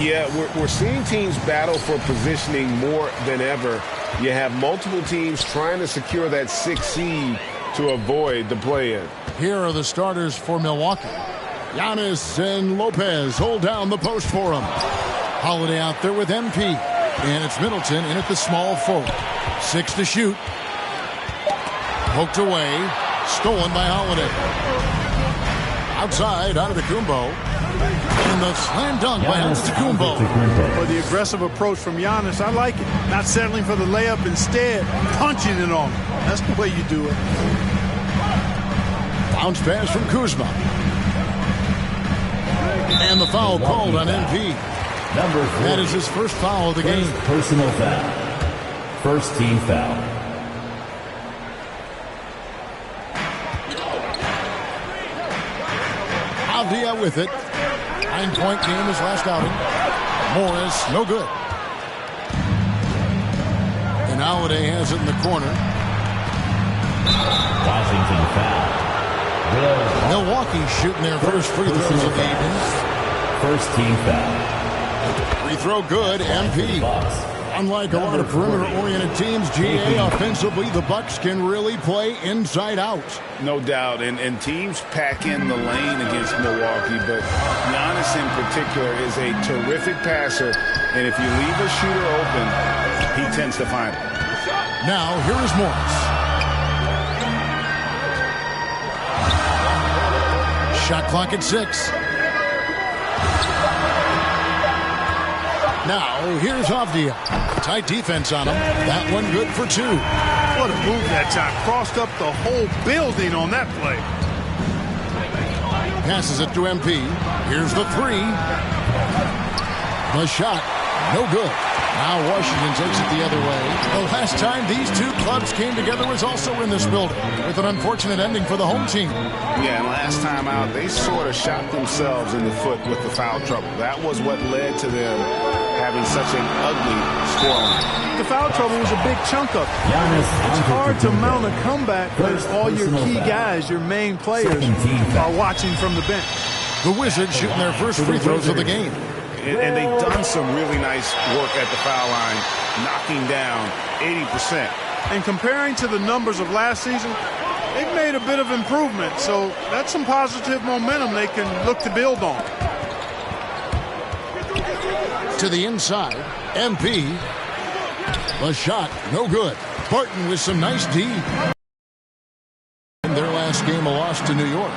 Yeah, we're seeing teams battle for positioning more than ever. You have multiple teams trying to secure that 6th seed to avoid the play-in. Here are the starters for Milwaukee. Giannis and Lopez hold down the post for him. Holiday out there with MP. And it's Middleton in at the small forward. 6 to shoot. Poked away. Stolen by Holiday. Outside, Antetokounmpo. And the slam dunk by Antetokounmpo. For the aggressive approach from Giannis, I like it. Not settling for the layup, instead punching it on him. That's the way you do it. Bounce pass from Kuzma. And the foul called on MP. Number 4. That is his first foul of the game. Personal foul. First team foul. Avdia with it. 9-point game his last outing. Morris, no good. And Holiday has it in the corner. Washington foul. Milwaukee shooting their first free throws of the evening. First team foul. Free throw good, MP. Unlike a lot of perimeter-oriented teams, GA, offensively, the Bucks can really play inside out. No doubt, and teams pack in the lane against Milwaukee, but Giannis in particular is a terrific passer, and if you leave a shooter open, he tends to find it. Now, here is Morris. Shot clock at 6. Now, here's Avdia. Tight defense on him. That one good for 2. What a move that time. Crossed up the whole building on that play. Passes it to MP. Here's the 3. The shot, no good. Now Washington takes it the other way. The last time these two clubs came together was also in this building, with an unfortunate ending for the home team. Yeah, and last time out, they sort of shot themselves in the foot with the foul trouble. That was what led to them having such an ugly scoreline. The foul trouble was a big chunk of it. It's hard to mount a comeback when all your key guys, your main players, are watching from the bench. The Wizards shooting their first free throws of the game. And they've done some really nice work at the foul line, knocking down 80%. And comparing to the numbers of last season, they've made a bit of improvement. So that's some positive momentum they can look to build on. To the inside, MP. The shot, no good. Barton with some nice D. In their last game, a loss to New York.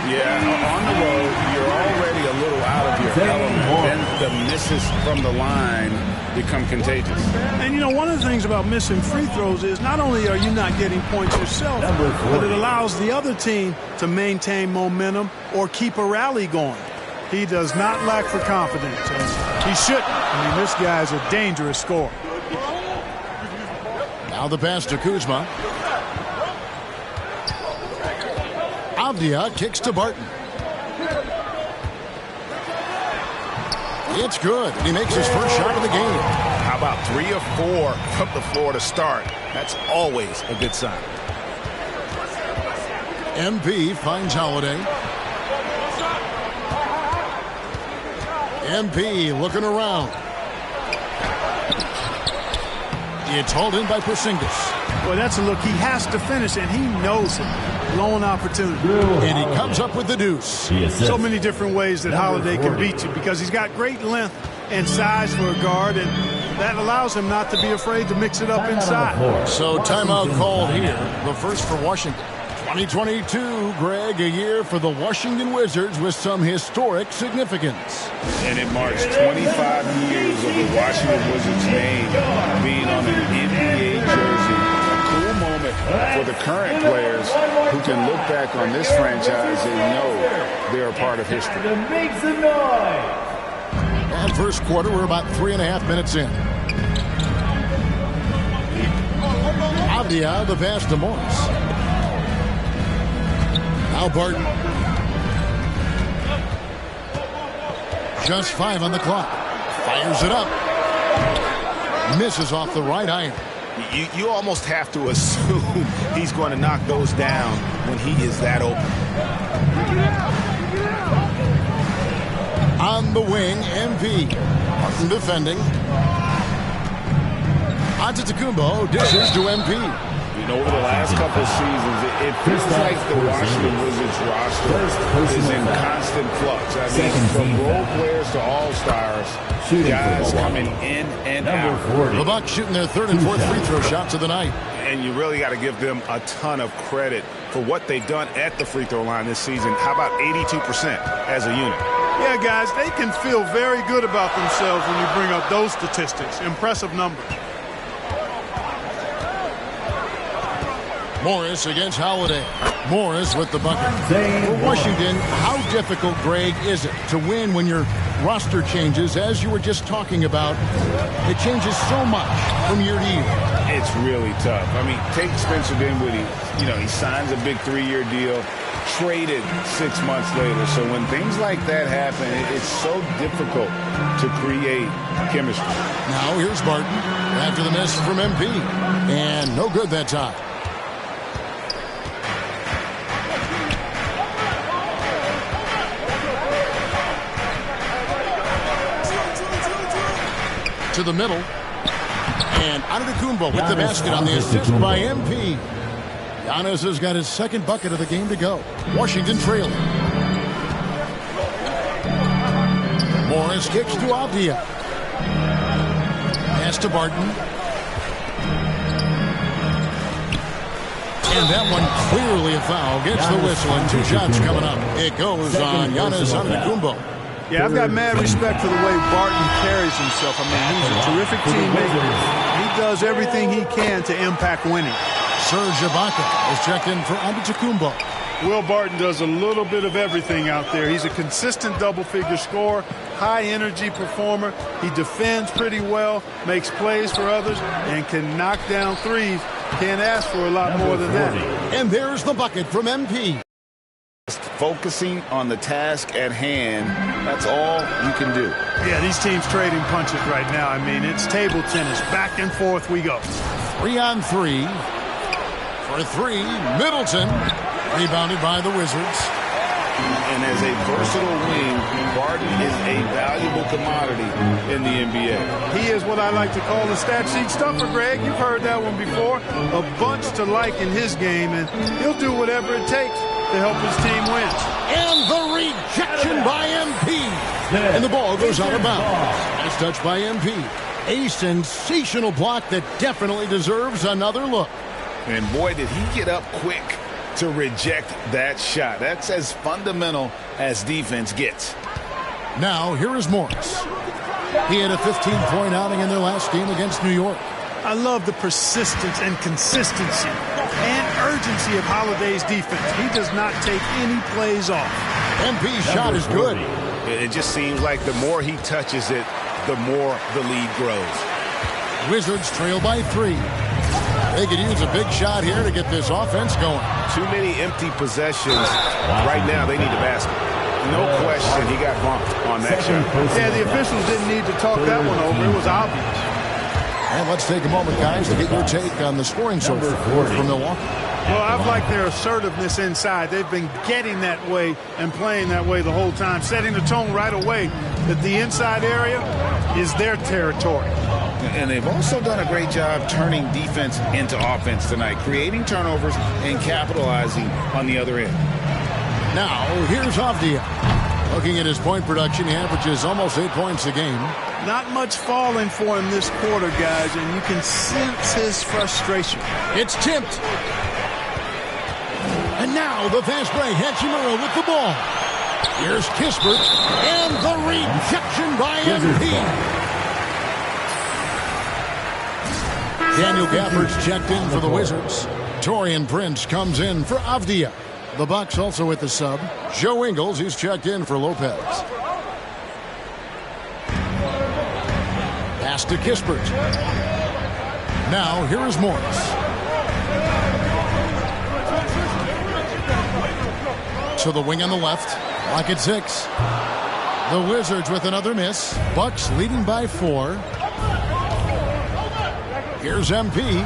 Yeah, on the road, you're already a little out of your element. Then the misses from the line become contagious. And, you know, one of the things about missing free throws is not only are you not getting points yourself, but it allows the other team to maintain momentum or keep a rally going. He does not lack for confidence, and he shouldn't. I mean, this guy's a dangerous scorer. Now the pass to Kuzma. Avdia kicks to Barton. It's good. He makes his first shot of the game. How about 3 or 4 from the floor to start? That's always a good sign. MP finds Holiday. MP looking around. It's hauled in by Porzingis. Well, that's a look he has to finish, and he knows it. Lone opportunity. And he comes up with the deuce. So many different ways that Holiday can beat you because he's got great length and size for a guard, and that allows him not to be afraid to mix it up inside. So timeout called here. The first for Washington. 2022, Greg, a year for the Washington Wizards with some historic significance. And it marks 25 years of the Washington Wizards name being on an NBA jersey. A cool moment for the current players who can look back on this franchise and know they're a part of history. And first quarter, we're about 3.5 minutes in. Avdia, the pass to Morris. Now Barton. Just 5 on the clock. Fires it up. Misses off the right iron. You almost have to assume he's going to knock those down when he is that open. On the wing, MP. Martin defending. Antetokounmpo dishes to MP. You know, over the last couple of seasons, it feels like the Washington Wizards roster is in constant flux. I mean, from role players to all-stars, guys coming in and out. The Bucks shooting their third and fourth free throw shots of the night. And you really got to give them a ton of credit for what they've done at the free throw line this season. How about 82% as a unit? Yeah, guys, they can feel very good about themselves when you bring up those statistics. Impressive numbers. Morris against Holiday. Morris with the bucket. For Washington, how difficult, Greg, is it to win when your roster changes, as you were just talking about? It changes so much from year to year. It's really tough. I mean, take Spencer Dinwiddie. You know, he signs a big 3-year deal, traded 6 months later. So when things like that happen, it's so difficult to create chemistry. Now here's Barton after the miss from MP. And no good that time. To the middle. And Antetokounmpo with the basket on the assist by MP. Giannis has got his second bucket of the game to go. Washington trailing. Morris kicks to Avdia. Pass to Barton. And that one clearly a foul. Gets the whistle and 2 shots coming up. It goes on Giannis Antetokounmpo. Yeah, I've got mad respect for the way Barton carries himself. I mean, he's a terrific teammate. He does everything he can to impact winning. Serge Ibaka is checked in for Antetokounmpo. Will Barton does a little bit of everything out there. He's a consistent double-figure scorer, high-energy performer. He defends pretty well, makes plays for others, and can knock down threes. Can't ask for a lot more than that. And there's the bucket from MP. Focusing on the task at hand, that's all you can do. Yeah, these teams trading punches right now. I mean, it's table tennis. Back and forth we go. 3-on-3. For 3, Middleton. Rebounded by the Wizards. And as a versatile wing, Barton is a valuable commodity in the NBA. He is what I like to call the stat sheet stuffer, Greg. You've heard that one before. A bunch to like in his game, and he'll do whatever it takes to help his team win. And the rejection by MP. And the ball goes out of bounds. Nice touch by MP. A sensational block that definitely deserves another look. And boy, did he get up quick to reject that shot. That's as fundamental as defense gets. Now, here is Morris. He had a 15-point outing in their last game against New York. I love the persistence and consistency and urgency of Holiday's defense. He does not take any plays off. MP's shot is good. It just seems like the more he touches it, the more the lead grows. Wizards trail by 3. They could use a big shot here to get this offense going. Too many empty possessions. Right now, they need a basket. No question, he got bumped on that shot. Yeah, the officials didn't need to talk that one over. It was obvious. And let's take a moment, guys, to get your take on the scoring so far from Milwaukee. Well, I've liked their assertiveness inside. They've been getting that way and playing that way the whole time, setting the tone right away that the inside area is their territory. And they've also done a great job turning defense into offense tonight, creating turnovers and capitalizing on the other end. Now, here's Avdia. Looking at his point production, he averages almost 8 points a game. Not much falling for him this quarter, guys, and you can sense his frustration. It's tipped. And now the fast break. Hachimura with the ball. Here's Kispert. And the rejection by MP. Daniel Gafford's checked in for the Wizards. Taurean Prince comes in for Avdia. The Bucks also with the sub. Joe Ingles, he's checked in for Lopez. Pass to Kispert. Now here is Morris. To the wing on the left. Lock at 6. The Wizards with another miss. Bucks leading by 4. Here's MP.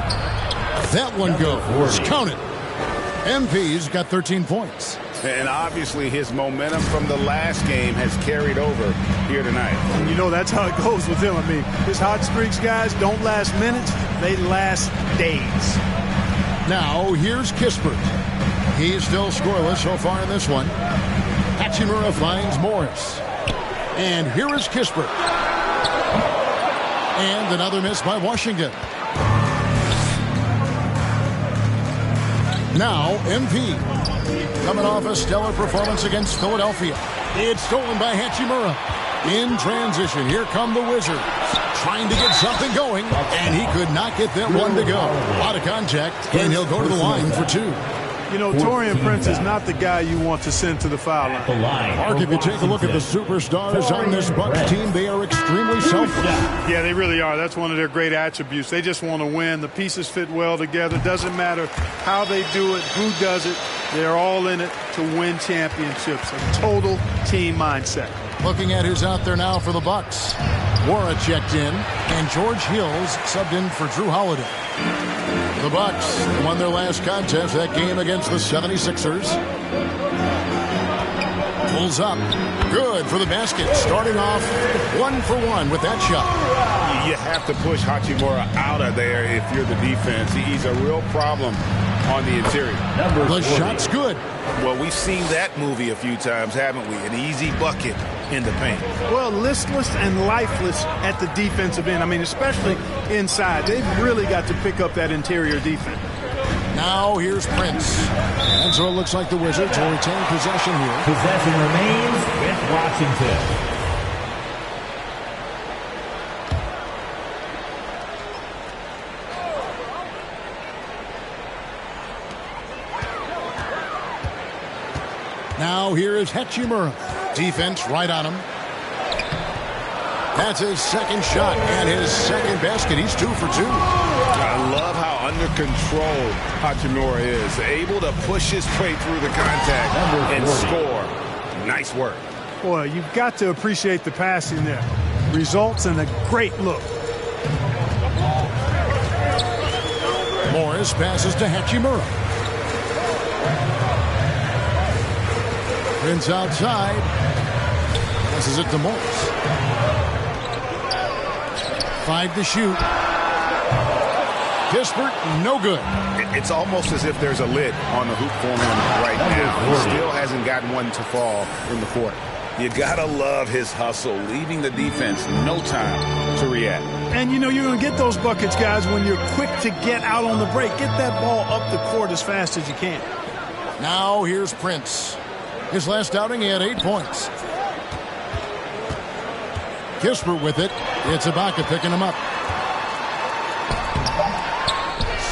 That one goes. Count it. MP's got 13 points. And obviously his momentum from the last game has carried over here tonight. And you know that's how it goes with him. I mean, his hot streaks, guys, don't last minutes. They last days. Now, here's Kispert. He's still scoreless so far in this one. Hachimura finds Morris. And here is Kispert. And another miss by Washington. Now, MP. Coming off a stellar performance against Philadelphia. It's stolen by Hachimura. In transition, here come the Wizards. Trying to get something going, and he could not get that one to go. A lot of contact, and he'll go to the line for two. You know, Taurean Prince is not the guy you want to send to the foul line. Mark, if you take a look at the superstars on this Bucks team, they are extremely selfless. Yeah, they really are. That's one of their great attributes. They just want to win. The pieces fit well together. Doesn't matter how they do it, who does it. They're all in it to win championships. A total team mindset. Looking at who's out there now for the Bucks. Wara checked in, and George Hills subbed in for Drew Holiday. The Bucks won their last contest, that game against the 76ers. Pulls up. Good for the basket. Starting off 1 for 1 with that shot. You have to push Hachimura out of there if you're the defense. He's a real problem on the interior. The shot's good. Well, we've seen that movie a few times, haven't we? An easy bucket in the paint. Well, listless and lifeless at the defensive end. I mean, especially inside. They've really got to pick up that interior defense. Now here's Prince. And so it looks like the Wizards will retain possession here. Possession remains with Washington. Now here is Hachimura. Defense right on him. That's his second shot and his second basket. He's 2 for 2. I love how under control Hachimura is. Able to push his way through the contact and score. Nice work. Boy, you've got to appreciate the passing there. Results in a great look. Morris passes to Hachimura. Prince outside. Passes it to Morris. 5 to shoot. Kispert, no good. It's almost as if there's a lid on the hoop for him right now. He still hasn't gotten one to fall in the court. You gotta love his hustle, leaving the defense no time to react. And you know you're going to get those buckets, guys, when you're quick to get out on the break. Get that ball up the court as fast as you can. Now here's Prince. His last outing, he had 8 points. Kispert with it. It's Ibaka picking him up.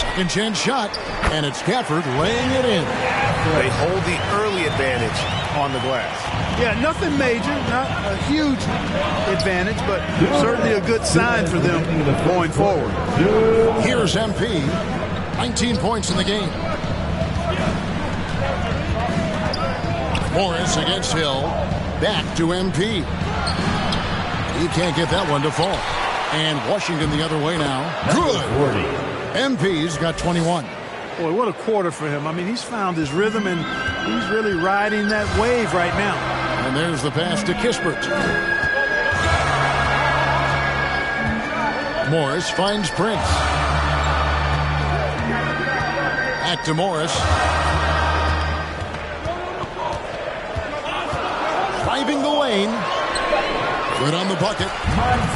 Second chance shot, and it's Gafford laying it in. They hold the early advantage on the glass. Yeah, nothing major, not a huge advantage, but certainly a good sign for them going forward. Here's MP. 19 points in the game. Morris against Hill. Back to MP. He can't get that one to fall. And Washington the other way now. Good. MP's got 21. Boy, what a quarter for him. I mean, he's found his rhythm, and he's really riding that wave right now. And there's the pass to Kispert. Morris finds Prince. Back to Morris. Driving the lane. Good on the bucket.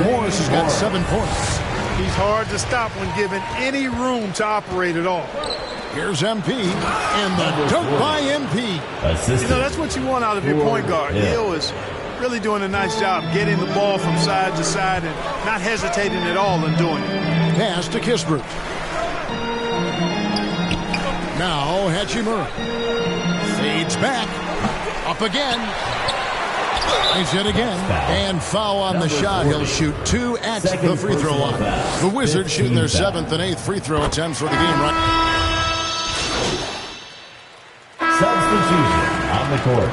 Morris has got 7 points. He's hard to stop when given any room to operate at all. Here's MP, and the dunk by MP. You know, that's what you want out of your point guard. Hill is really doing a nice job getting the ball from side to side and not hesitating at all in doing it. Pass to Kispert. Now Hachimura. Fades back. Up again. He's hit again. And foul on the shot. He'll shoot 2 at the free throw line. The Wizards shoot their 7th and 8th free throw attempts for the game right. Substitution on the court.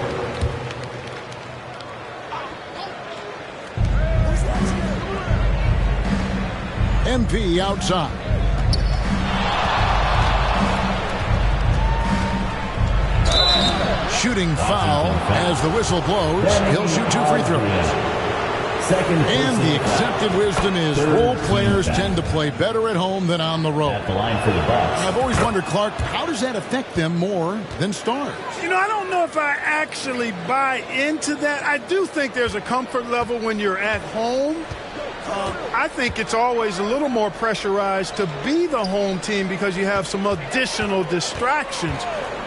MP outside. shooting foul as the whistle blows. He'll shoot 2 free throws. And the accepted wisdom is role players tend to play better at home than on the road. At the line for the Bucks. I've always wondered, Clark, how does that affect them more than stars? You know, I don't know if I actually buy into that. I do think there's a comfort level when you're at home. I think it's always a little more pressurized to be the home team because you have some additional distractions.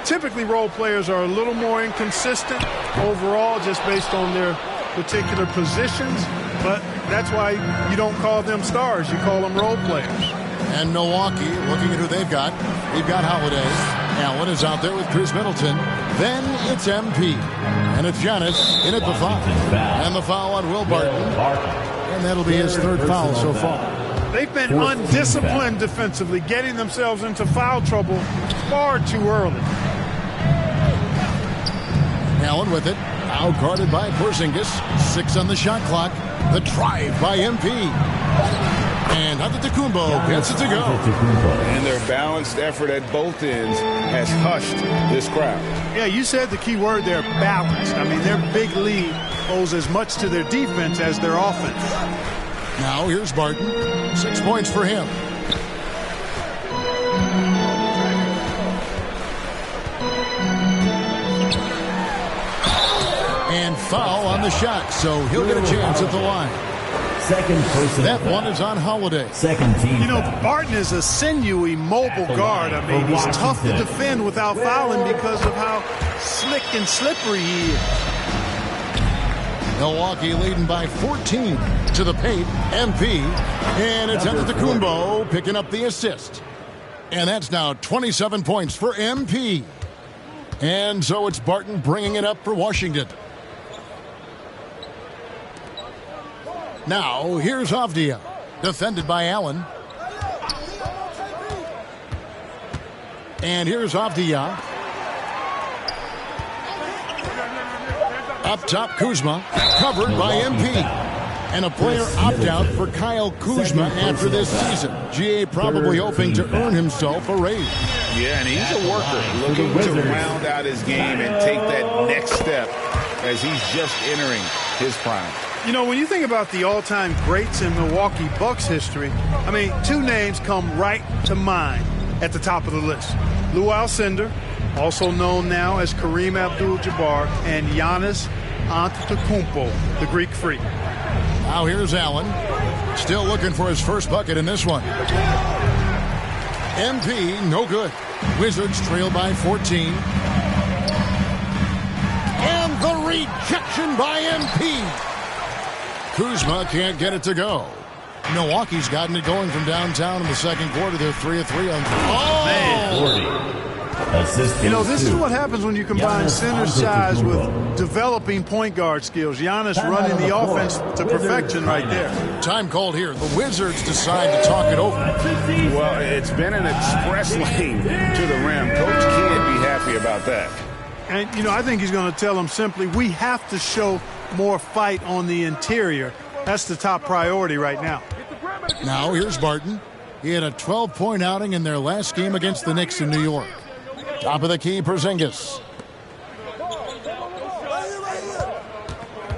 Typically, role players are a little more inconsistent overall just based on their particular positions, but that's why you don't call them stars. You call them role players. And Milwaukee, looking at who they've got. We've got Holiday. Allen is out there with Chris Middleton. Then it's MP. And it's Giannis in at the foul. And the foul on Will Barton. And that'll be his 3rd foul so far. They've been undisciplined defensively, getting themselves into foul trouble far too early. Allen with it. Out guarded by Porzingis. 6 on the shot clock. The drive by MP. And Antetokounmpo gets it to go. And their balanced effort at both ends has hushed this crowd. Yeah, you said the key word there, balanced. I mean, their big lead owes as much to their defense as their offense. Now here's Barton. 6 points for him. And foul on the shot, so he'll get a chance at the line. Second person. That one is on Holiday. Second team. You know, Barton is a sinewy, mobile guard. I mean, he's tough to defend without fouling because of how slick and slippery he is. Milwaukee leading by 14 to the paint. MP. And it's Antetokounmpo picking up the assist. And that's now 27 points for MP. And so it's Barton bringing it up for Washington. Now, here's Avdia, defended by Allen. And here's Avdia. Up top, Kuzma, covered by MP. And a player opt-out for Kyle Kuzma after this season. GA probably hoping to earn himself a raise. Yeah, and he's a worker, looking to round out his game and take that next step as he's just entering his prime. You know, when you think about the all-time greats in Milwaukee Bucks history, I mean, 2 names come right to mind at the top of the list. Lou Alcindor, also known now as Kareem Abdul-Jabbar, and Giannis Antetokounmpo, the Greek Freak. Now here's Allen, still looking for his first bucket in this one. MP, no good. Wizards trail by 14. And the rejection by MP. Kuzma can't get it to go. Milwaukee's gotten it going from downtown in the second quarter. They're 3 of 3 on. Oh! Man. You know, this is what happens when you combine center size with developing point guard skills. Giannis running the offense to perfection right there. Time called here. The Wizards decide to talk it over. Well, it's been an express lane to the rim. Coach can't be happy about that. And, you know, I think he's going to tell them simply, we have to show more fight on the interior. That's the top priority right now. Now here's Barton. He had a 12-point outing in their last game against the Knicks in New York. Top of the key, Porzingis.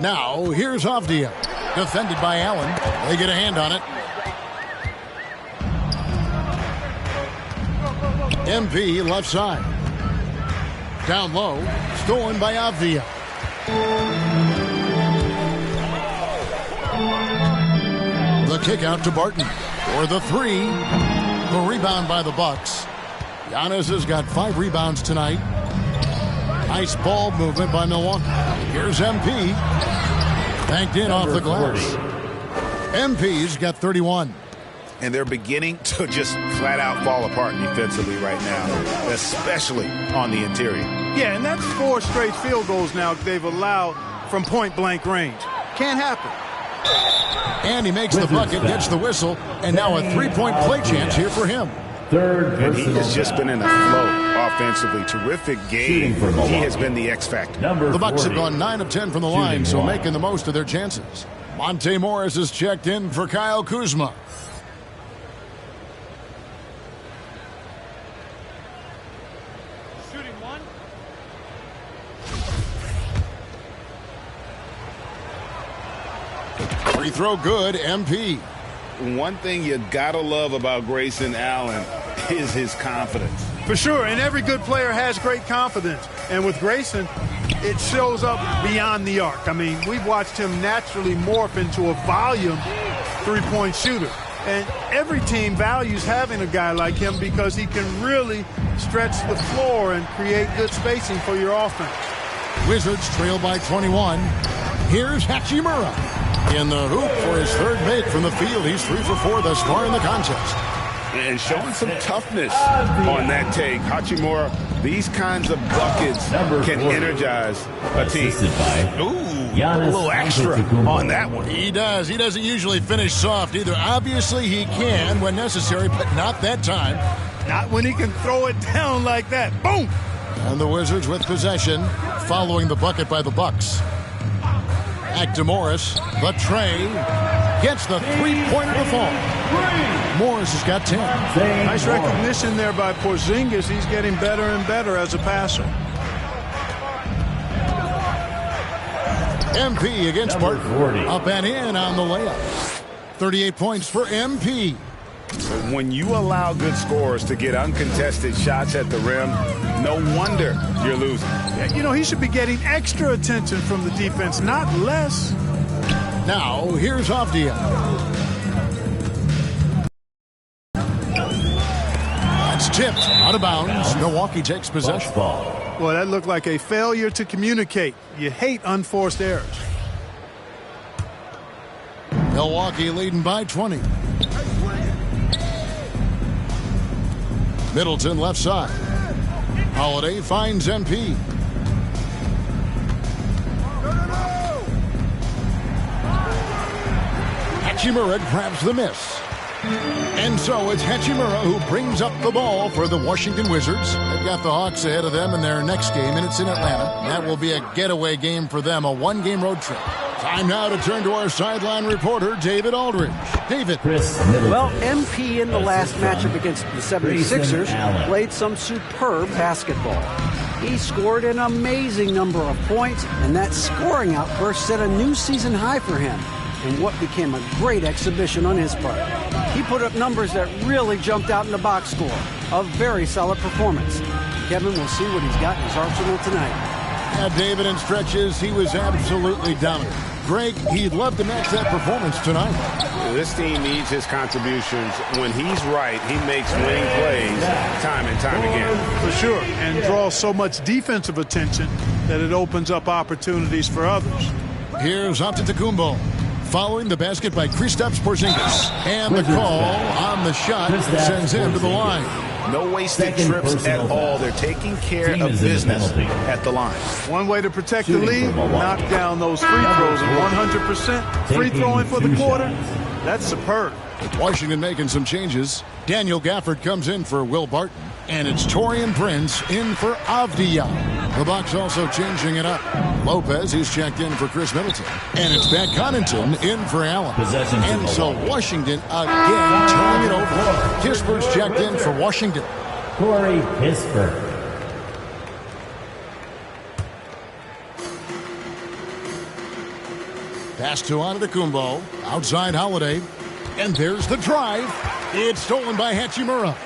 Now here's Avdia, defended by Allen. They get a hand on it. MP left side. Down low, stolen by Avdia. The kick out to Barton for the 3. The rebound by the Bucks. Giannis has got 5 rebounds tonight. Nice ball movement by Milwaukee. Here's MP. Banked in off the glass. MP's got 31. And they're beginning to just flat out fall apart defensively right now, especially on the interior. Yeah, and that's 4 straight field goals now they've allowed from point-blank range. Can't happen. And he makes the bucket, gets the whistle, and now a 3-point play chance here for him. And he has just been in a flow offensively. Terrific game. He has been the X factor. The Bucks have gone 9 of 10 from the line, so making the most of their chances. Monte Morris is checked in for Kyle Kuzma. Free throw good, MP. One thing you gotta love about Grayson Allen is his confidence. For sure, and every good player has great confidence. And with Grayson, it shows up beyond the arc. I mean, we've watched him naturally morph into a volume three-point shooter. And every team values having a guy like him because he can really stretch the floor and create good spacing for your offense. Wizards trail by 21. Here's Hachimura in the hoop for his third make from the field. He's 3 for 4 thus far in the contest. And showing some toughness on that take. Hachimura, these kinds of buckets can energize a team. Ooh, a little extra on that one. He does. He doesn't usually finish soft either. Obviously, he can when necessary, but not that time. Not when he can throw it down like that. Boom! And the Wizards with possession, following the bucket by the Bucks. Back to Morris. The tray. Gets the three-pointer to fall. Morris has got 10. Nice recognition there by Porzingis. He's getting better and better as a passer. MP against Barton. Up and in on the layup. 38 points for MP. When you allow good scorers to get uncontested shots at the rim, no wonder you're losing. You know, he should be getting extra attention from the defense, not less. Now, here's Avdia. That's tipped out of bounds. Milwaukee takes possession. Well, that looked like a failure to communicate. You hate unforced errors. Milwaukee leading by 20. Middleton left side. Holiday finds MP. Hachimura grabs the miss. And so it's Hachimura who brings up the ball for the Washington Wizards. They've got the Hawks ahead of them in their next game, and it's in Atlanta. That will be a getaway game for them, a one-game road trip. Time now to turn to our sideline reporter, David Aldridge. David. Well, MP in the last matchup against the 76ers played some superb basketball. He scored an amazing number of points, and that scoring outburst set a new season high for him in what became a great exhibition on his part. He put up numbers that really jumped out in the box score. A very solid performance. Kevin will see what he's got in his arsenal tonight. Yeah, David, in stretches, he was absolutely dominant. Greg, he'd love to match that performance tonight. This team needs his contributions. When he's right, he makes winning plays time and time again. For sure, and draws so much defensive attention that it opens up opportunities for others. Here's Antetokounmpo. Following the basket by Kristaps Porzingis. And the call on the shot sends him to the line. No wasted trips at all. They're taking care of business at the line. One way to protect the lead, knock down those free throws. And 100% free throwing for the quarter, that's superb. Washington making some changes. Daniel Gafford comes in for Will Barton. And it's Taurean Prince in for Avdia. The Bucks also changing it up. Lopez, he's checked in for Chris Middleton. And it's Pat Connaughton in for Allen. And so Washington again turning it over. Kisper's checked in for Washington. Corey Kispert. Pass to Antetokounmpo. Outside Holiday. And there's the drive. It's stolen by Hachimura.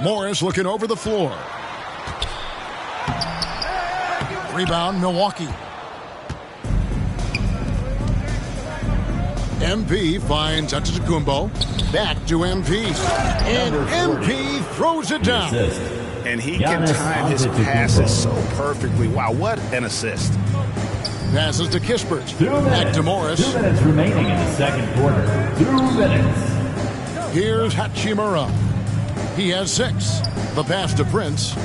Morris looking over the floor. Rebound, Milwaukee. MP finds Antetokounmpo. Back to MP. And MP throws it down. And he can time his passes so perfectly. Wow, what an assist. Passes to Kispert. Back to Morris. 2 minutes remaining in the second quarter. 2 minutes. Here's Hachimura. He has 6. The pass to Prince.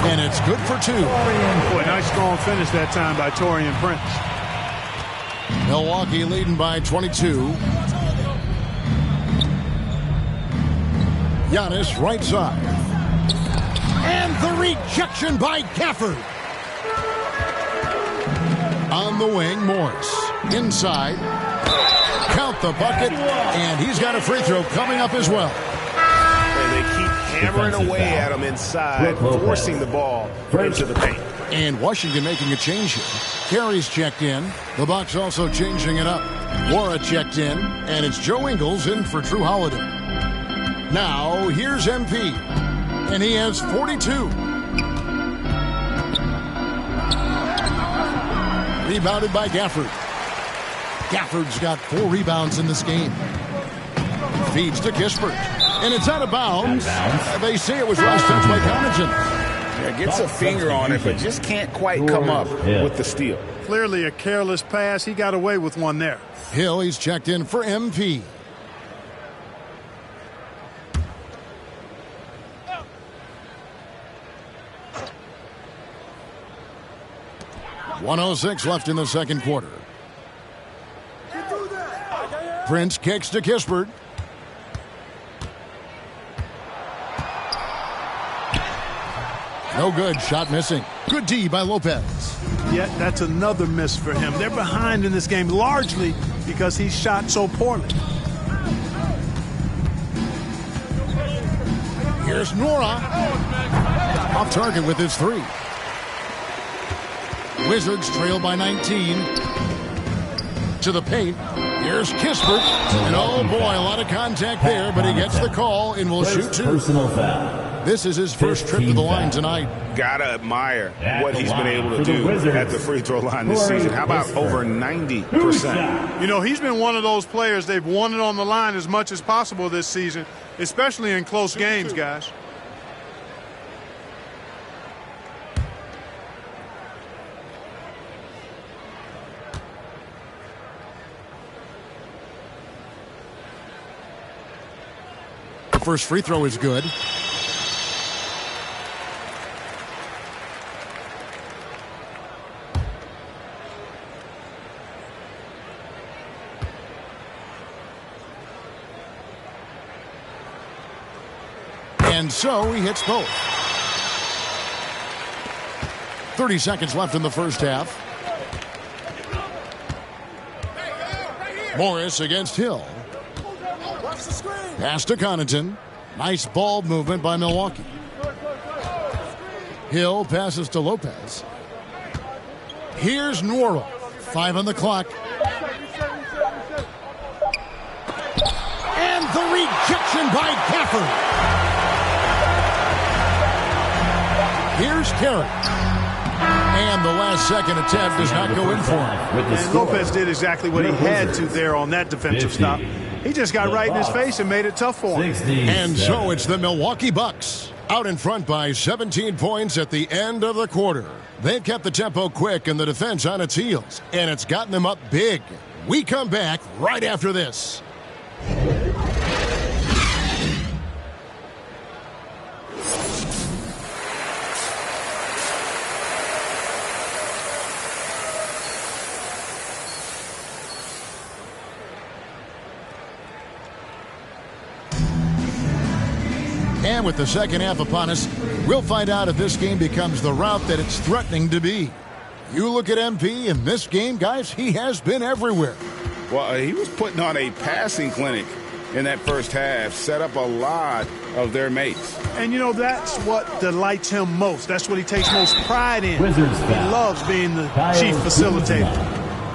And it's good for 2. Boy, nice strong finish that time by Taurean Prince. Milwaukee leading by 22. Giannis right side. And the rejection by Gafford. On the wing, Morris. Inside. Count the bucket. And he's got a free throw coming up as well. And they keep hammering away at him inside, forcing the ball into the paint. And Washington making a change here. Carey's checked in. The Bucks also changing it up. Wara checked in, and it's Joe Ingles in for Drew Holiday. Now, here's MP, and he has 42. Rebounded by Gafford. Gafford's got 4 rebounds in this game. Feeds to Kispert, and it's out of bounds. They say it was last touch by Connaughton. Yeah, gets a finger on it, but just can't quite come up with the steal. Clearly a careless pass. He got away with one there. Hill, he's checked in for MP. .106 left in the second quarter. Prince kicks to Kispert. No good. Shot missing. Good D by Lopez. Yet that's another miss for him. They're behind in this game largely because he shot so poorly. Here's Nora. Off target with his 3. Wizards trail by 19. To the paint. Here's Kispert. And oh boy, a lot of contact there, but he gets the call and will shoot 2. Personal foul. This is his first trip to the line tonight. Gotta admire what he's been able to do at the free throw line this season. How about over 90%? You know, he's been one of those players. They've won it on the line as much as possible this season, especially in close games, guys. The first free throw is good. And so he hits both. 30 seconds left in the first half. Morris against Hill. Pass to Connaughton. Nice ball movement by Milwaukee. Hill passes to Lopez. Here's Nora. 5 on the clock. And the rejection by Gafford. Here's Carey. And the last second attempt does not go in for him. And Lopez did exactly what he had to there on that defensive stop. He just got right in his face and made it tough for him. And so it's the Milwaukee Bucks out in front by 17 points at the end of the quarter. They've kept the tempo quick and the defense on its heels, and it's gotten them up big. We come back right after this. And with the second half upon us, we'll find out if this game becomes the route that it's threatening to be. You look at MP in this game, guys, he has been everywhere. Well, he was putting on a passing clinic in that first half, set up a lot of their mates. And, you know, that's what delights him most. That's what he takes most pride in. Wizards He foul. loves being the chief facilitator.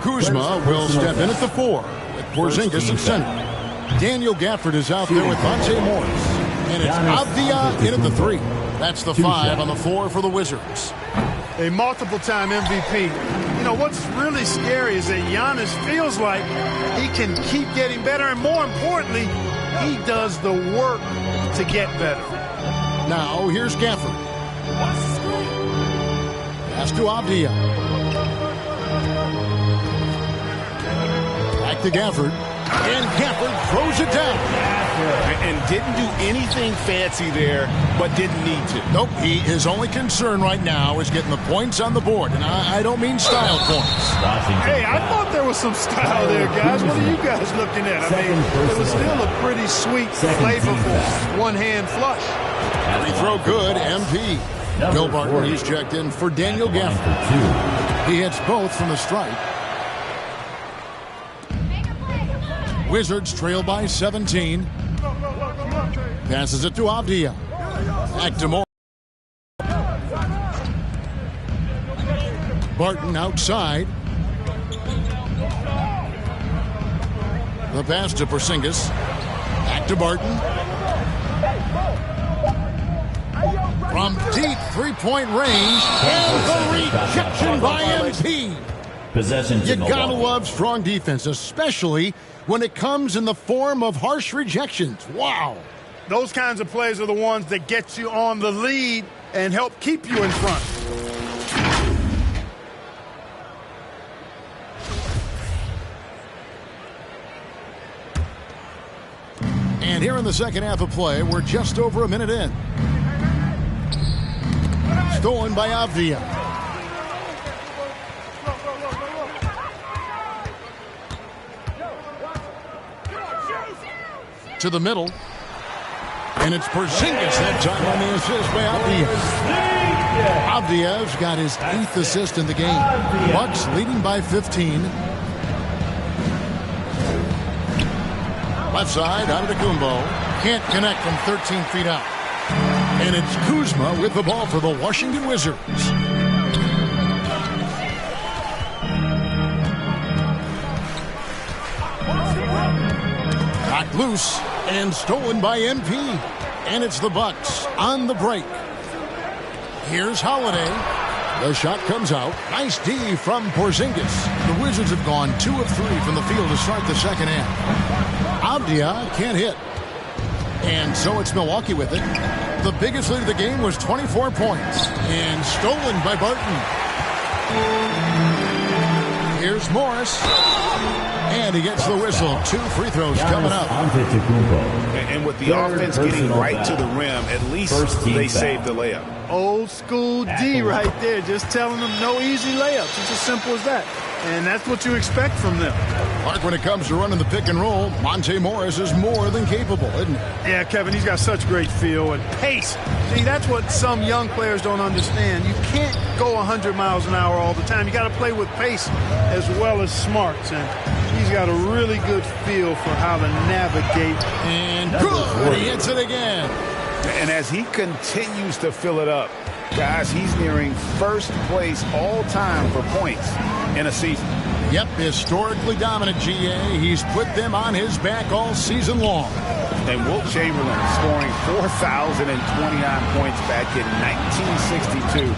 Kuzma will step in at the 4 with Porzingis at center. Daniel Gafford is out there with Monte Morris. And it's Avdia in at the 3. That's the 5 on the 4 for the Wizards. A multiple-time MVP. You know, what's really scary is that Giannis feels like he can keep getting better, and more importantly, he does the work to get better. Now, here's Gafford. Pass to Avdia. Back to Gafford. And Gafford throws it down. And didn't do anything fancy there, but didn't need to. Nope, his only concern right now is getting the points on the board. And I don't mean style points. Hey, I thought there was some style there, guys. What are you guys looking at? I mean, it was still a pretty sweet, flavorful one-hand flush. Free throw good, MP. Bill Barton, he's checked in for Daniel Gafford. He hits both from the stripe. Wizards trail by 17. Passes it to Avdia. Back to Moore. Barton outside. The pass to Porzingis. Back to Barton. From deep three-point range. And the rejection by MP. Possession to You gotta Milwaukee. love strong defense, especially when it comes in the form of harsh rejections. Wow. Those kinds of plays are the ones that get you on the lead and help keep you in front. And here in the second half of play, we're just over a minute in. Stolen by Avdia. To the middle. And it's Porzingis that time on the assist by Avdia. Avdia's got his 8th assist in the game. Bucks leading by 15. Left side, Antetokounmpo. Can't connect from 13 feet out. And it's Kuzma with the ball for the Washington Wizards. Knocked loose and stolen by MP. And it's the Bucks on the break. Here's Holiday. The shot comes out. Nice D from Porzingis. The Wizards have gone 2 of 3 from the field to start the second half. Avdia can't hit. And so it's Milwaukee with it. The biggest lead of the game was 24 points. And stolen by Barton. Here's Morris. And he gets the whistle. 2 free throws coming up. And with the offense getting right to the rim, at least they saved the layup. Old school D right there, just telling them no easy layups. It's as simple as that. And that's what you expect from them. Mark, when it comes to running the pick and roll, Monte Morris is more than capable, isn't he? Yeah, Kevin, he's got such great feel and pace. See, that's what some young players don't understand. You can't go 100 miles an hour all the time. You got to play with pace as well as smarts. And he's got a really good feel for how to navigate. And good, he hits it again. And as he continues to fill it up, guys, he's nearing first place all time for points in a season. Yep, historically dominant GA. He's put them on his back all season long. And Wilt Chamberlain scoring 4,029 points back in 1962.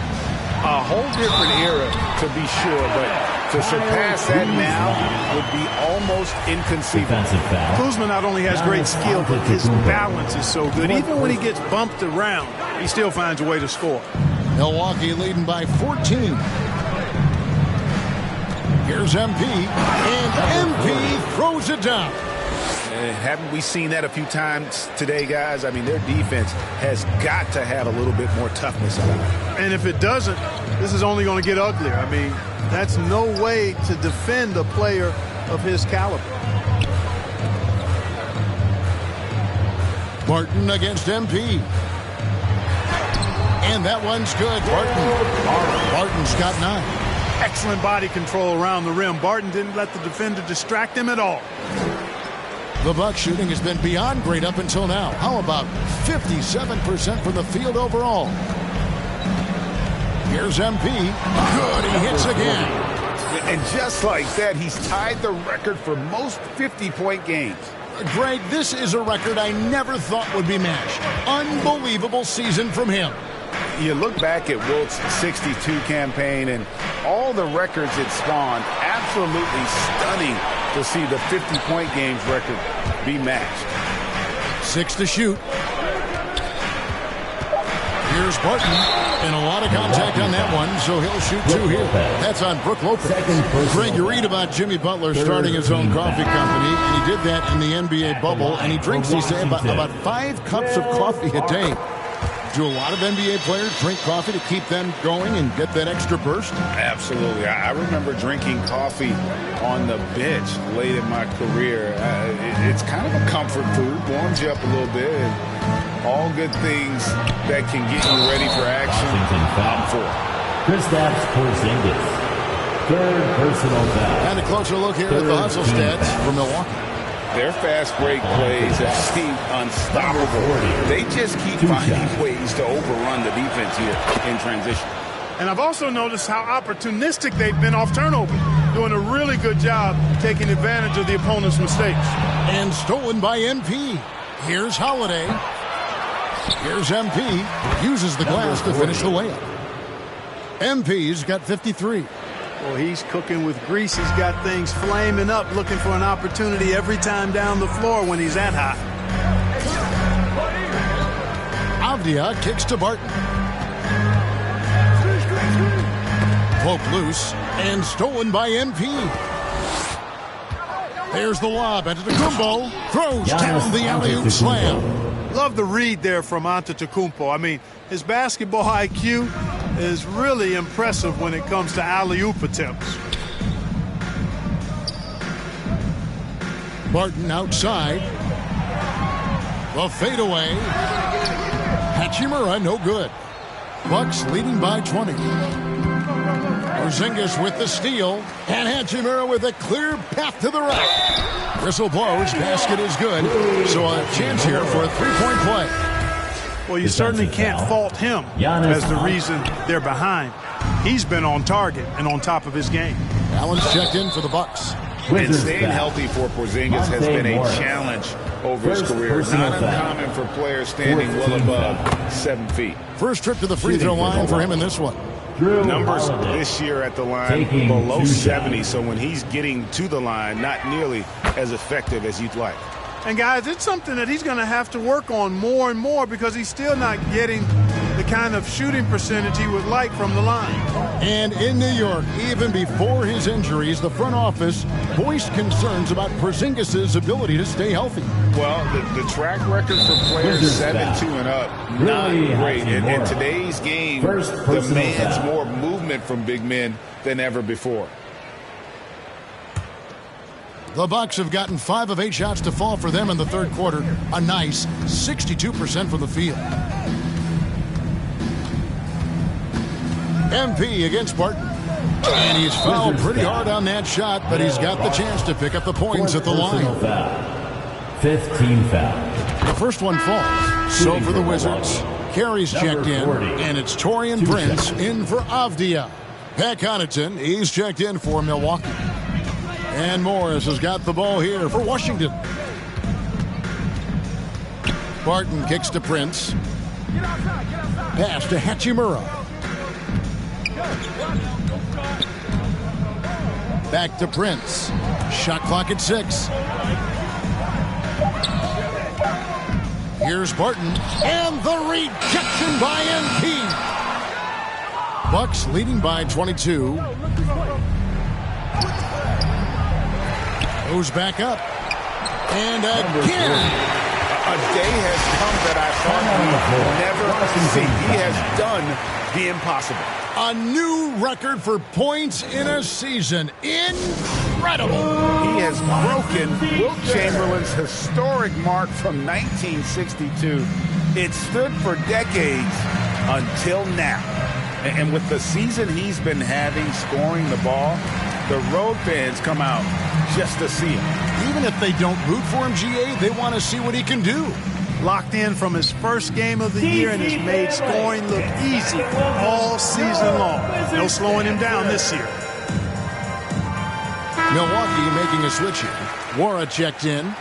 A whole different era, to be sure, but to surpass that now would be almost inconceivable. Kuzma not only has great skill, but his balance is so good. Even when he gets bumped around, he still finds a way to score. Milwaukee leading by 14. Here's MP, and MP throws it down. Haven't we seen that a few times today, guys? I mean, their defense has got to have a little bit more toughness about it. And if it doesn't, this is only going to get uglier. I mean, that's no way to defend a player of his caliber. Barton against MP. And that one's good. Barton's got 9. Excellent body control around the rim. Barton didn't let the defender distract him at all. The Bucks shooting has been beyond great up until now. How about 57% from the field overall? Here's MP. Good, he hits again. And just like that, he's tied the record for most 50-point games. Greg, this is a record I never thought would be matched. Unbelievable season from him. You look back at Wilt's 62 campaign and all the records it spawned, absolutely stunning to see the 50-point games record be matched. 6 to shoot. Here's Barton, and a lot of contact on that one, so he'll shoot 2 here. That's on Brook Lopez. Greg, you read about Jimmy Butler starting his own coffee company, and he did that in the NBA bubble, and he drinks, he said, about 5 cups of coffee a day. Do a lot of NBA players drink coffee to keep them going and get that extra burst? Absolutely. I remember drinking coffee on the bench late in my career. It's kind of a comfort food, warms you up a little bit, and all good things that can get you ready for action. I'm for it. Kristaps Porzingis, 3rd personal foul. And a closer look here at the hustle stats for Milwaukee. Their fast break plays have seemed unstoppable. They just keep finding ways to overrun the defense here in transition. And I've also noticed how opportunistic they've been off turnover, doing a really good job taking advantage of the opponent's mistakes. And stolen by MP. Here's Holiday. Here's MP. Uses the glass to finish the layup. MP's got 53. Well, he's cooking with grease. He's got things flaming up, looking for an opportunity every time down the floor when he's that hot. Avdia kicks to Barton. Poke loose and stolen by MP. There's the lob. Antetokounmpo throws down the alley-oop slam. Love the read there from Antetokounmpo. I mean, his basketball IQ is really impressive when it comes to alley-oop attempts. Barton outside. The fadeaway. Hachimura no good. Bucks leading by 20. Porzingis with the steal, and Hachimura with a clear path to the rack. Whistle blows, basket is good, so a chance here for a three-point play. Well, you certainly can't fault him as the reason they're behind. He's been on target and on top of his game. Allen's checked in for the Bucks. And staying healthy for Porzingis has been a challenge over his career. Not uncommon for players standing well above 7 feet. First trip to the free throw line for him in this one. Numbers this year at the line below 70, so when he's getting to the line, not nearly as effective as you'd like. And guys, it's something that he's going to have to work on more and more because he's still not getting the kind of shooting percentage he would like from the line. And in New York, even before his injuries, the front office voiced concerns about Porzingis' ability to stay healthy. Well, the track record for players 7-2 and up, not great. And today's game demands more movement from big men than ever before. The Bucks have gotten 5 of 8 shots to fall for them in the third quarter. A nice 62% from the field. MP against Barton. And he's fouled pretty hard on that shot, but he's got the chance to pick up the points at the line. 15 foul. The first one falls. So for the Wizards, Carey's checked in, and it's Taurean Prince in for Avdia. Pat Connaughton, he's checked in for Milwaukee. And Morris has got the ball here for Washington. Barton kicks to Prince. Pass to Hachimura. Back to Prince. Shot clock at 6. Here's Barton. And the rejection by MP. Bucks leading by 22. Goes back up. And again. A day has come that I thought we'd never see. He has done the impossible. A new record for points in a season. Incredible. He has broken Wilt Chamberlain's historic mark from 1962. It stood for decades until now. And with the season he's been having scoring the ball, the road fans come out just to see him. Even if they don't root for him, GA, they want to see what he can do. Locked in from his first game of the year and has made scoring look easy all season long. No slowing him down this year. Milwaukee making a switch here. Wara checked in.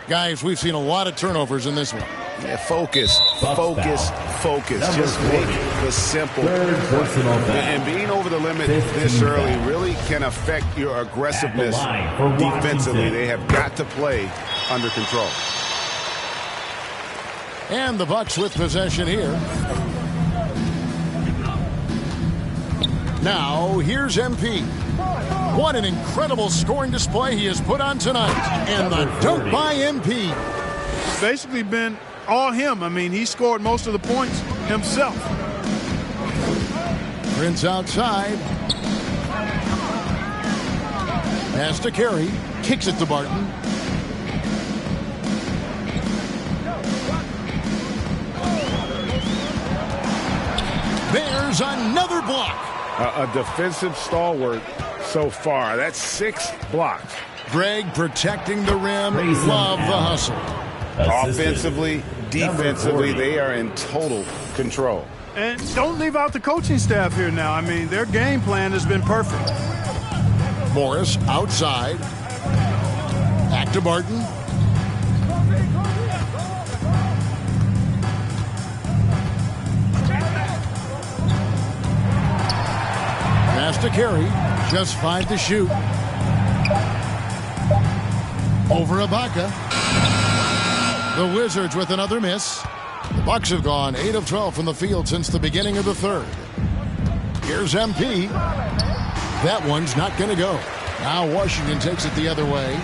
Guys, we've seen a lot of turnovers in this one. Yeah, focus. Just make the simple play. And being over the limit this early really can affect your aggressiveness defensively. They have got to play under control. And the Bucks with possession here. Now, here's MP. What an incredible scoring display he has put on tonight. And the dunk by MP. It's basically been all him. I mean, he scored most of the points himself. Prince outside. Pass to Carey. Kicks it to Barton. There's another block. A defensive stalwart so far. That's 6 blocks. Greg protecting the rim. Love the hustle. Offensively, defensively, they are in total control. And don't leave out the coaching staff here now. I mean, their game plan has been perfect. Morris outside. Back to Barton. Pass to Carey. Just 5 to shoot. Over Ibaka. The Wizards with another miss. The Bucks have gone 8 of 12 from the field since the beginning of the third. Here's MP. That one's not going to go. Now Washington takes it the other way.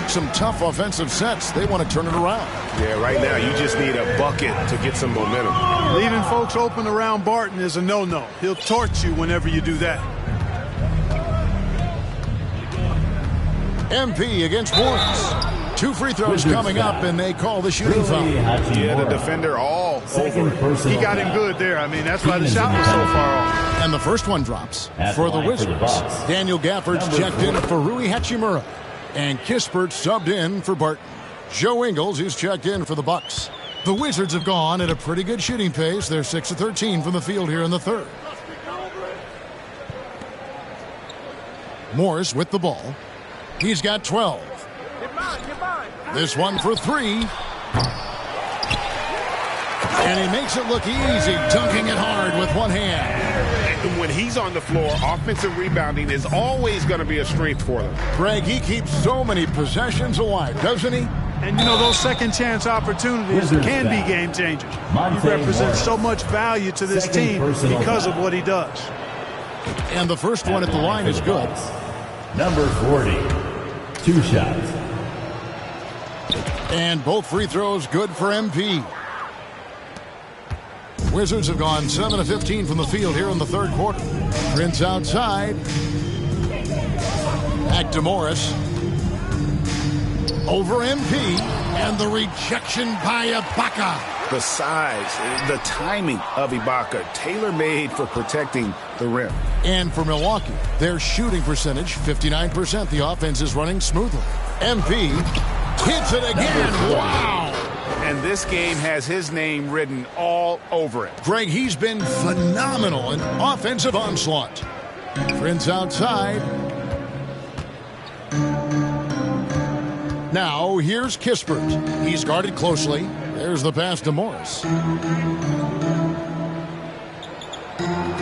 Some tough offensive sets. They want to turn it around. Yeah, right now you just need a bucket to get some momentum. Leaving folks open around Barton is a no-no. He'll torch you whenever you do that. MP against Morris. 2 free throws coming up, and they call the shooting foul. Yeah, the defender all over. He got him good there. I mean, that's why the shot was so far off. And the first one drops for the Wizards. Daniel Gafford's checked in for Rui Hachimura. And Kispert subbed in for Barton. Joe Ingles is checked in for the Bucks. The Wizards have gone at a pretty good shooting pace. They're 6 of 13 from the field here in the third. Morris with the ball. He's got 12. This one for 3. And he makes it look easy, dunking it hard with one hand. And when he's on the floor, offensive rebounding is always going to be a strength for them. Greg, he keeps so many possessions alive, doesn't he? And, you know, those second-chance opportunities can be game changers. He represents so much value to this team because of what he does. And the first one at the line is good. Number 40, 2 shots. And both free throws good for MP. Wizards have gone 7 of 15 from the field here in the third quarter. Prince outside. Back to Morris. Over MP. And the rejection by Ibaka. The size, the timing of Ibaka, tailor-made for protecting the rim. And for Milwaukee, their shooting percentage, 59%. The offense is running smoothly. MP hits it again. Wow. And this game has his name written all over it. Greg, he's been phenomenal in offensive onslaught. Prince outside. Now, here's Kispert. He's guarded closely. There's the pass to Morris.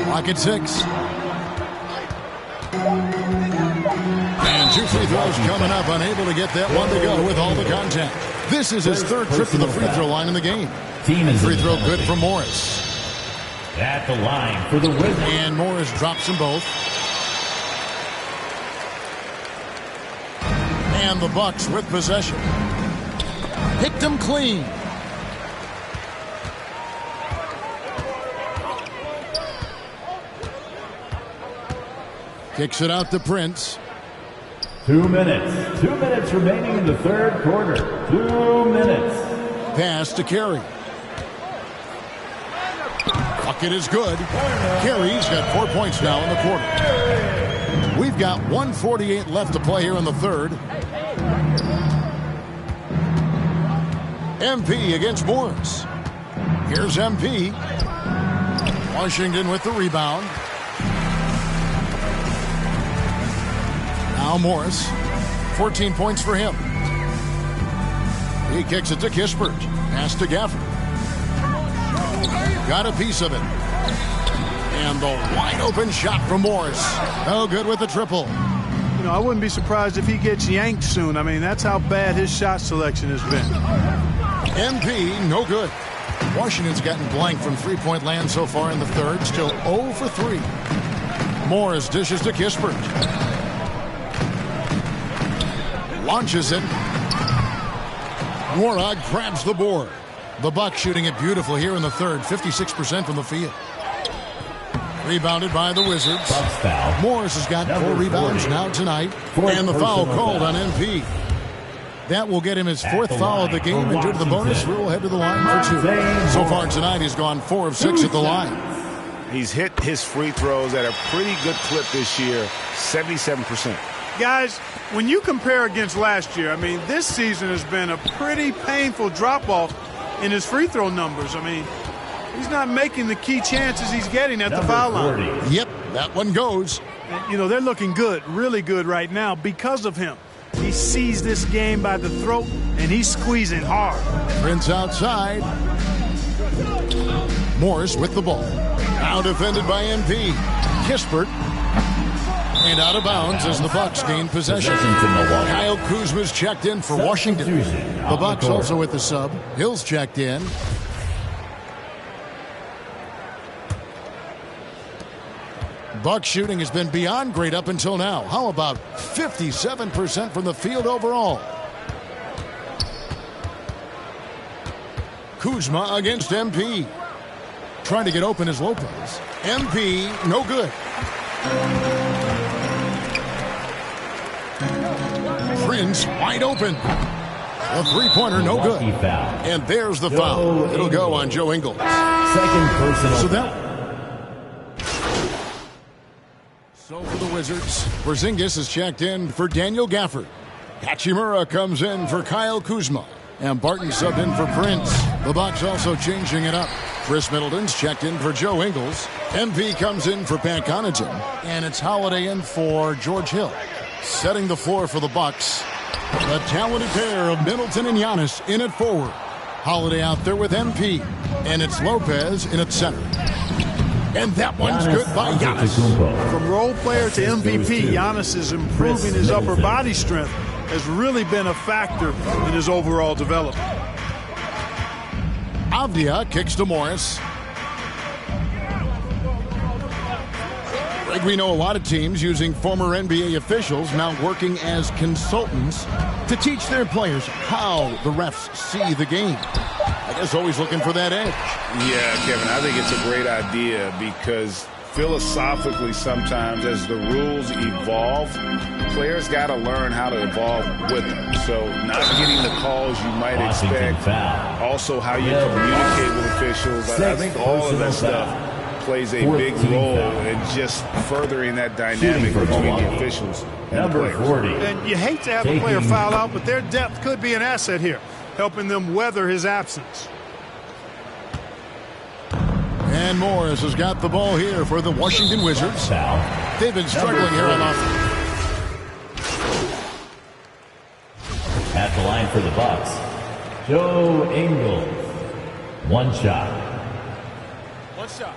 Clock at 6. And 2 free throws coming up. Unable to get that one to go with all the contact. This is his third trip to the free throw line in the game. Free throw good for Morris. At the line for the Wizards. And Morris drops them both. And the Bucks with possession. Picked them clean. Kicks it out to Prince. 2 minutes. 2 minutes remaining in the third quarter. 2 minutes. Pass to Carey. Bucket is good. Carey's got 4 points now in the quarter. We've got 1:48 left to play here in the third. MP against Morris. Here's MP. Washington with the rebound. Now Morris, 14 points for him. He kicks it to Kispert. Pass to Gafford. Got a piece of it. And the wide open shot from Morris. No good with the triple. You know, I wouldn't be surprised if he gets yanked soon. I mean, that's how bad his shot selection has been. MP, no good. Washington's gotten blank from three-point land so far in the third. Still 0 for 3. Morris dishes to Kispert. Launches it. Morag grabs the board. The Bucks shooting it beautifully here in the third. 56% from the field. Rebounded by the Wizards. Morris has got 4 rebounds now tonight. And the foul called on MP. That will get him his 4th foul of the game, and due to the bonus rule, head to the line for 2. So far tonight, he's gone 4 of 6 at the line. He's hit his free throws at a pretty good clip this year, 77%. Guys, when you compare against last year, I mean, this season has been a pretty painful drop-off in his free throw numbers. I mean, he's not making the key chances he's getting at the foul line. Yep, that one goes. And, you know, they're looking good, really good right now because of him. He sees this game by the throat, and he's squeezing hard. Prince outside. Morris with the ball. Now defended by MP. Kispert. And out of bounds as the Bucks gain possession. Kyle Kuzma's checked in for Washington. The Bucks also with the sub. Hill's checked in. Bucks shooting has been beyond great up until now. How about 57% from the field overall? Kuzma against MP. Trying to get open is Lopez. MP, no good. Prince wide open. A three-pointer, no good. And there's the foul. It'll go on Joe Ingles. Second personal. So for the Wizards, Porzingis is checked in for Daniel Gafford. Hachimura comes in for Kyle Kuzma. And Barton subbed in for Prince. The Bucks also changing it up. Chris Middleton's checked in for Joe Ingles. MP comes in for Pat Connaughton. And it's Holiday in for George Hill. Setting the floor for the Bucks. The talented pair of Middleton and Giannis in at forward. Holiday out there with MP. And it's Lopez in at center. And that one's good by Giannis. From role player to MVP, Giannis is improving his upper body strength. Has really been a factor in his overall development. Avdia kicks to Morris. Greg, we know a lot of teams using former NBA officials now working as consultants to teach their players how the refs see the game. I guess always looking for that edge. Yeah, Kevin, I think it's a great idea because philosophically sometimes as the rules evolve, players got to learn how to evolve with them. So not getting the calls you might expect, also how you communicate with officials. I think all of that stuff plays a big role in just furthering that dynamic between the officials and the players. And you hate to have a player foul out, but their depth could be an asset here, helping them weather his absence. And Morris has got the ball here for the Washington Wizards. They've been struggling here on offense. At the line for the Bucks, Joe Ingles. One shot. One shot.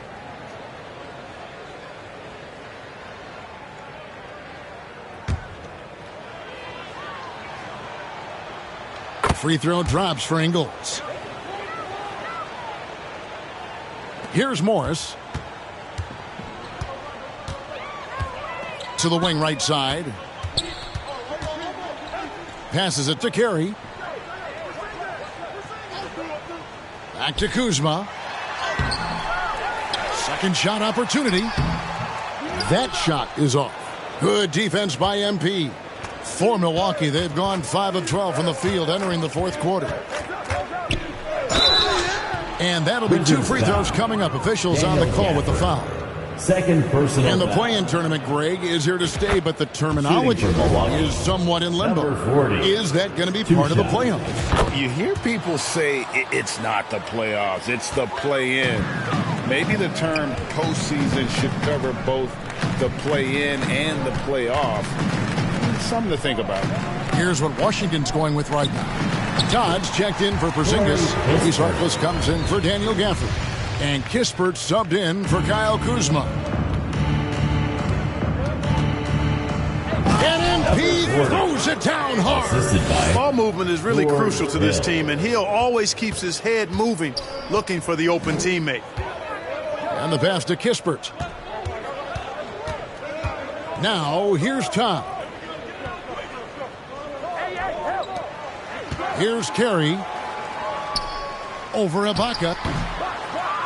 Free throw drops for Ingles. Here's Morris. To the wing right side. Passes it to Carey. Back to Kuzma. Second shot opportunity. That shot is off. Good defense by MP. For Milwaukee, they've gone 5 of 12 from the field entering the fourth quarter. And that'll be 2 free throws coming up. Officials on the call with the foul. Second personal. And the play-in tournament, Greg, is here to stay, but the terminology is somewhat in limbo. Is that going to be part of the playoffs? You hear people say it's not the playoffs, it's the play-in. Maybe the term postseason should cover both the play-in and the playoff. Something to think about. Here's what Washington's going with right now. Todd's checked in for Porzingis. He's Harkless comes in for Daniel Gafford. And Kispert subbed in for Kyle Kuzma. And MP throws it down hard. Ball movement is really crucial to this team, and Hill always keeps his head moving, looking for the open teammate. And the pass to Kispert. Now, here's Todd. Here's Carey. Over Ibaka.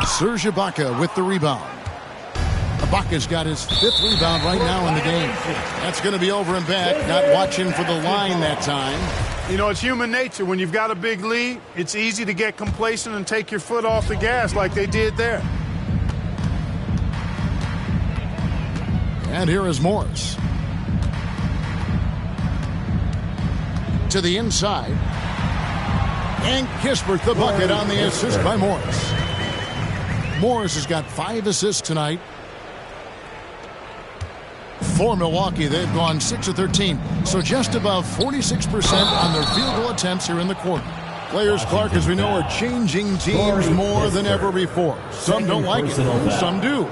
Serge Ibaka with the rebound. Ibaka's got his 5th rebound right now in the game. That's going to be over and back. Not watching for the line that time. You know, it's human nature. When you've got a big lead, it's easy to get complacent and take your foot off the gas like they did there. And here is Morris. To the inside. And Kispert the bucket on the assist by Morris. Morris has got 5 assists tonight. For Milwaukee, they've gone 6 of 13, so just above 46% on their field goal attempts here in the quarter. Players, Clark, as we know, are changing teams more than ever before. Some don't like it, some do.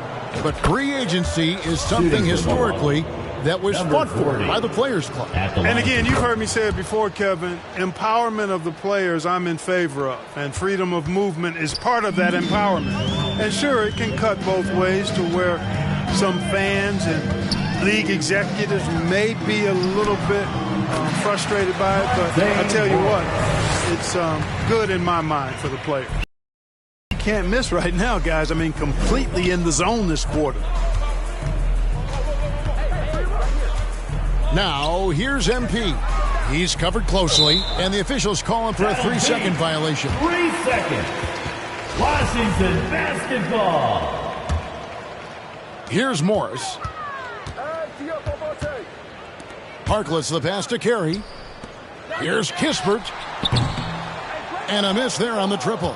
But free agency is something historically that was fought for by the Players Club. And again, you've heard me say it before, Kevin, empowerment of the players I'm in favor of, and freedom of movement is part of that empowerment. And sure, it can cut both ways to where some fans and league executives may be a little bit frustrated by it, but I tell you what, it's good in my mind for the players. You can't miss right now, guys. I mean, completely in the zone this quarter. Now, here's MP. He's covered closely, and the officials call him for a 3-second violation. 3 seconds. Washington basketball. Here's Morris. Harkless the pass to Carey. Here's Kispert. And a miss there on the triple.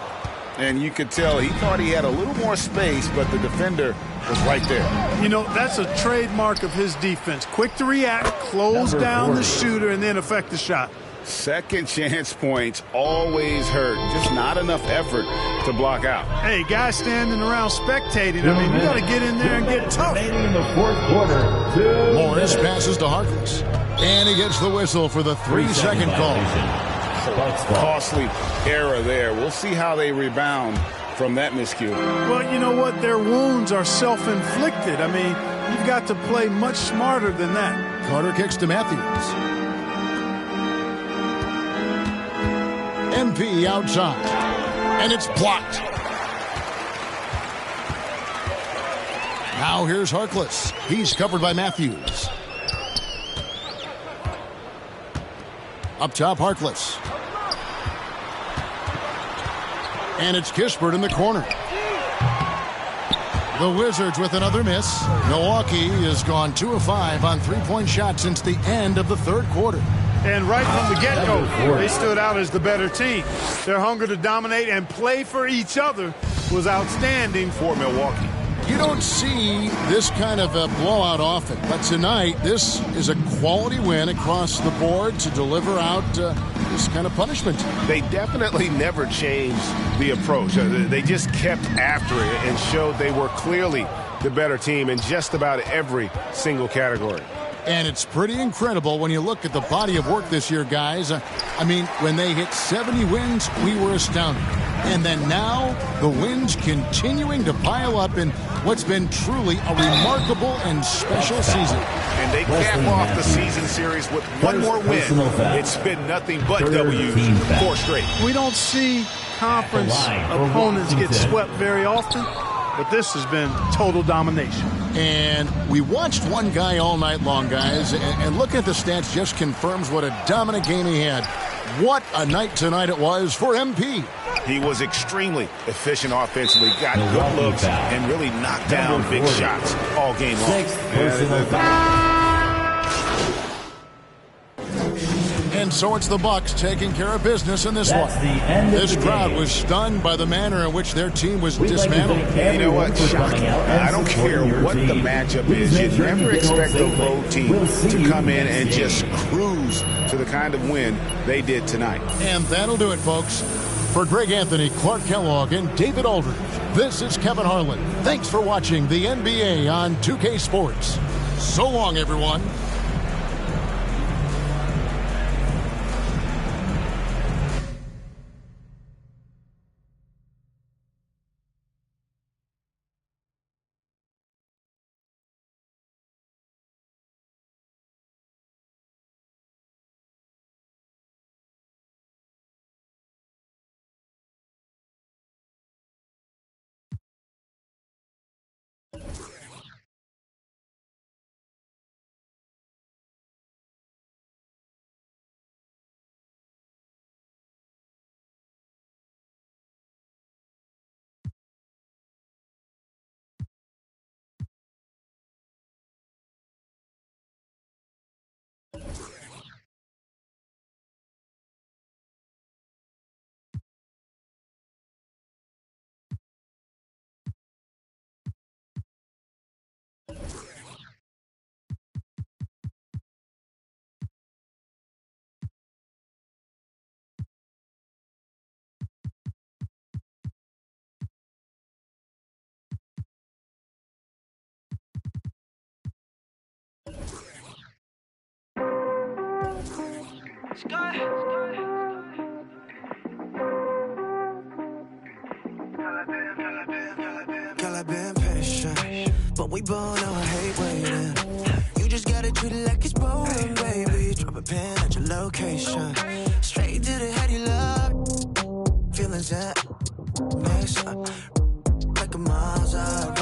And you could tell he thought he had a little more space, but the defender was right there. You know, that's a trademark of his defense. Quick to react, close down the shooter, and then affect the shot. Second chance points always hurt. Just not enough effort to block out. Hey, guys standing around spectating. I mean, you got to get in there and get tough. In the fourth quarter, Morris passes to Harkless. And he gets the whistle for the 3-second call. Costly error there. We'll see how they rebound from that miscue. Well, you know what? Their wounds are self-inflicted. I mean, you've got to play much smarter than that. Carter kicks to Matthews. MP outside. And it's blocked. Now here's Harkless. He's covered by Matthews. Up top, Harkless. And it's Kispert in the corner. The Wizards with another miss. Milwaukee has gone 2 of 5 on three-point shots since the end of the third quarter. And right from the get-go, they stood out as the better team. Their hunger to dominate and play for each other was outstanding for Milwaukee. You don't see this kind of a blowout often, but tonight this is a quality win across the board to deliver out this kind of punishment. They definitely never changed the approach. They just kept after it and showed they were clearly the better team in just about every single category. And it's pretty incredible when you look at the body of work this year, guys. I mean, when they hit 70 wins, we were astounded. And then now, the wins continuing to pile up in what's been truly a remarkable and special season. And they cap off the season series with one more win. It's been nothing but W's, 4 straight. We don't see conference opponents get swept very often, but this has been total domination. And we watched one guy all night long, guys, and looking at the stats just confirms what a dominant game he had. What a night tonight it was for MP. He was extremely efficient offensively, got good looks, and really knocked down big shots all game long. And so it's the Bucks taking care of business in this one. This crowd was stunned by the manner in which their team was dismantled. You know what? Shocking. I don't care what the matchup is. You never expect a road team to come in and just cruise to the kind of win they did tonight. And that'll do it, folks. For Greg Anthony, Clark Kellogg, and David Aldridge, this is Kevin Harlan. Thanks for watching the NBA on 2K Sports. So long, everyone. Girl, I've been patient, but we both know I hate waiting. You just gotta treat it like it's boring, baby. Drop a pin at your location. Straight to the head, you love. Feelings that mix up like a miles up.